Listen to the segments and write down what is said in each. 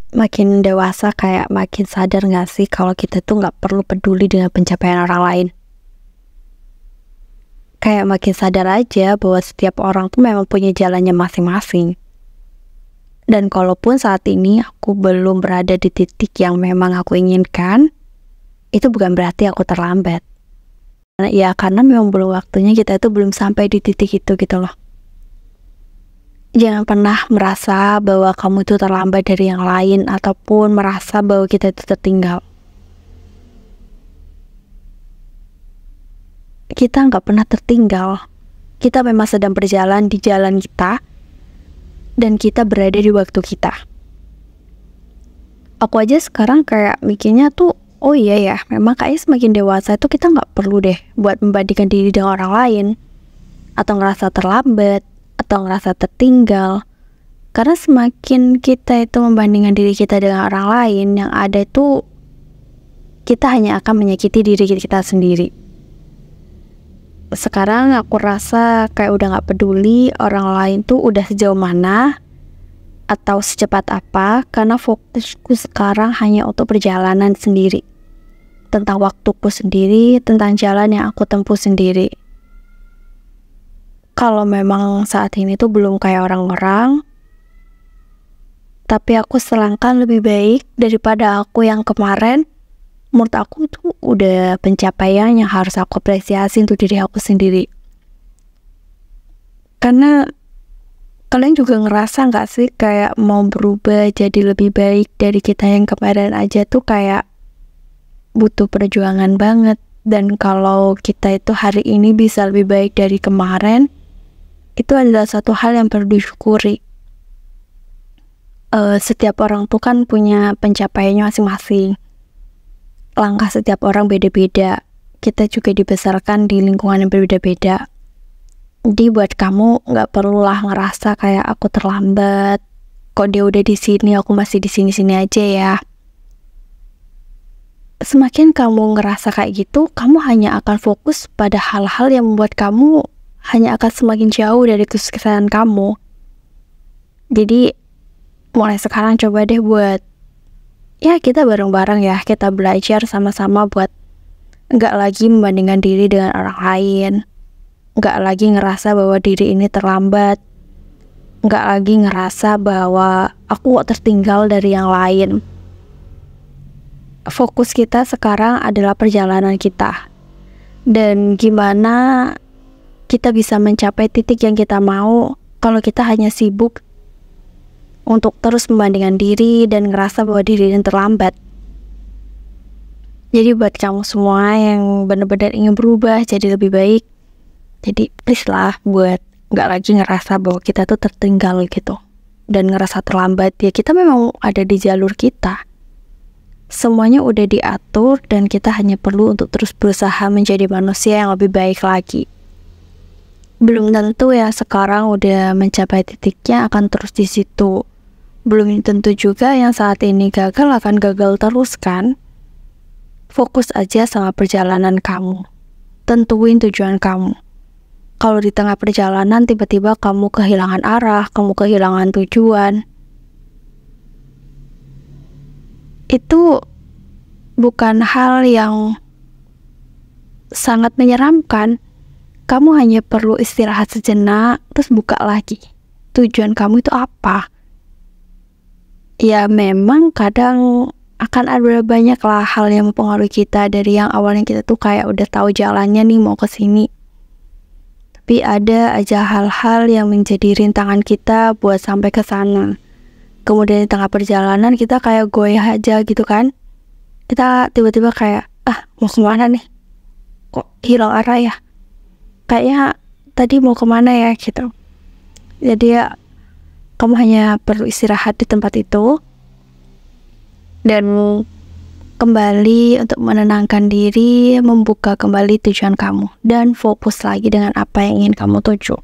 Makin dewasa kayak makin sadar gak sih kalau kita tuh gak perlu peduli dengan pencapaian orang lain. Kayak makin sadar aja bahwa setiap orang tuh memang punya jalannya masing-masing. Dan kalaupun saat ini aku belum berada di titik yang memang aku inginkan, itu bukan berarti aku terlambat. Ya karena memang belum waktunya, kita itu belum sampai di titik itu gitu loh. Jangan pernah merasa bahwa kamu itu terlambat dari yang lain, ataupun merasa bahwa kita itu tertinggal. Kita nggak pernah tertinggal. Kita memang sedang berjalan di jalan kita, dan kita berada di waktu kita. Aku aja sekarang kayak mikirnya tuh, oh iya ya, memang kayaknya semakin dewasa itu kita nggak perlu deh buat membandingkan diri dengan orang lain, atau ngerasa terlambat, atau ngerasa tertinggal. Karena semakin kita itu membandingkan diri kita dengan orang lain, yang ada itu kita hanya akan menyakiti diri kita sendiri. Sekarang aku rasa kayak udah gak peduli orang lain tuh udah sejauh mana atau secepat apa, karena fokusku sekarang hanya untuk perjalanan sendiri, tentang waktuku sendiri, tentang jalan yang aku tempuh sendiri. Kalau memang saat ini tuh belum kayak orang-orang, tapi aku selangkah lebih baik daripada aku yang kemarin. Menurut aku tuh udah pencapaian yang harus aku apresiasi untuk diri aku sendiri. Karena kalian juga ngerasa gak sih kayak mau berubah jadi lebih baik dari kita yang kemarin aja tuh kayak butuh perjuangan banget. Dan kalau kita itu hari ini bisa lebih baik dari kemarin, itu adalah satu hal yang perlu disyukuri. Setiap orang tuh kan punya pencapaiannya masing-masing. Langkah setiap orang beda-beda. Kita juga dibesarkan di lingkungan yang berbeda-beda. Jadi buat kamu gak perlulah ngerasa kayak aku terlambat. Kok dia udah di sini, aku masih di sini-sini aja ya. Semakin kamu ngerasa kayak gitu, kamu hanya akan fokus pada hal-hal yang membuat kamu hanya akan semakin jauh dari kesuksesan kamu. Jadi mulai sekarang coba deh buat, ya kita bareng-bareng ya, kita belajar sama-sama buat nggak lagi membandingkan diri dengan orang lain, nggak lagi ngerasa bahwa diri ini terlambat, nggak lagi ngerasa bahwa aku kok tertinggal dari yang lain. Fokus kita sekarang adalah perjalanan kita, dan gimana kita bisa mencapai titik yang kita mau kalau kita hanya sibuk untuk terus membandingkan diri dan ngerasa bahwa diri ini terlambat. Jadi buat kamu semua yang benar-benar ingin berubah jadi lebih baik, jadi please lah buat gak lagi ngerasa bahwa kita tuh tertinggal gitu dan ngerasa terlambat. Ya kita memang ada di jalur kita, semuanya udah diatur, dan kita hanya perlu untuk terus berusaha menjadi manusia yang lebih baik lagi. Belum tentu ya sekarang udah mencapai titiknya akan terus di situ. Belum tentu juga yang saat ini gagal akan gagal terus kan. Fokus aja sama perjalanan kamu. Tentuin tujuan kamu. Kalau di tengah perjalanan tiba-tiba kamu kehilangan arah, kamu kehilangan tujuan, itu bukan hal yang sangat menyeramkan. Kamu hanya perlu istirahat sejenak, terus buka lagi. Tujuan kamu itu apa? Ya memang kadang akan ada banyak lah hal yang mempengaruhi kita. Dari yang awalnya kita tuh kayak udah tahu jalannya nih mau ke sini, tapi ada aja hal-hal yang menjadi rintangan kita buat sampai ke sana. Kemudian di tengah perjalanan kita kayak goyah aja gitu kan. Kita tiba-tiba kayak, mau kemana nih? Kok hilang arah ya? Kayaknya tadi mau kemana ya gitu. Jadi ya kamu hanya perlu istirahat di tempat itu dan kembali untuk menenangkan diri, membuka kembali tujuan kamu, dan fokus lagi dengan apa yang ingin kamu tuju.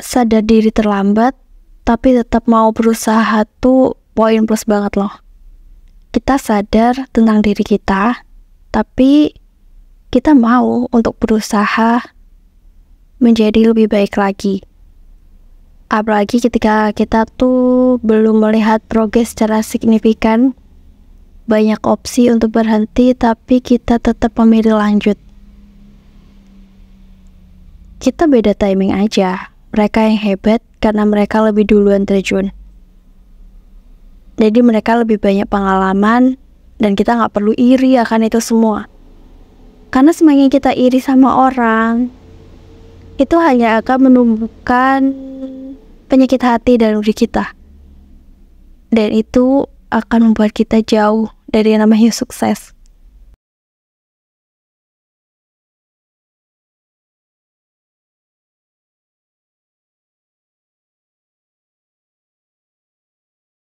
Sadar diri terlambat tapi tetap mau berusaha tuh poin plus banget loh. Kita sadar tentang diri kita, tapi kita mau untuk berusaha menjadi lebih baik lagi. Apalagi ketika kita tuh belum melihat progres secara signifikan, banyak opsi untuk berhenti tapi kita tetap memilih lanjut. Kita beda timing aja. Mereka yang hebat karena mereka lebih duluan terjun. Jadi mereka lebih banyak pengalaman dan kita gak perlu iri akan itu semua. Karena semakin kita iri sama orang, itu hanya akan menumbuhkan penyakit hati dalam diri kita. Dan itu akan membuat kita jauh dari yang namanya sukses.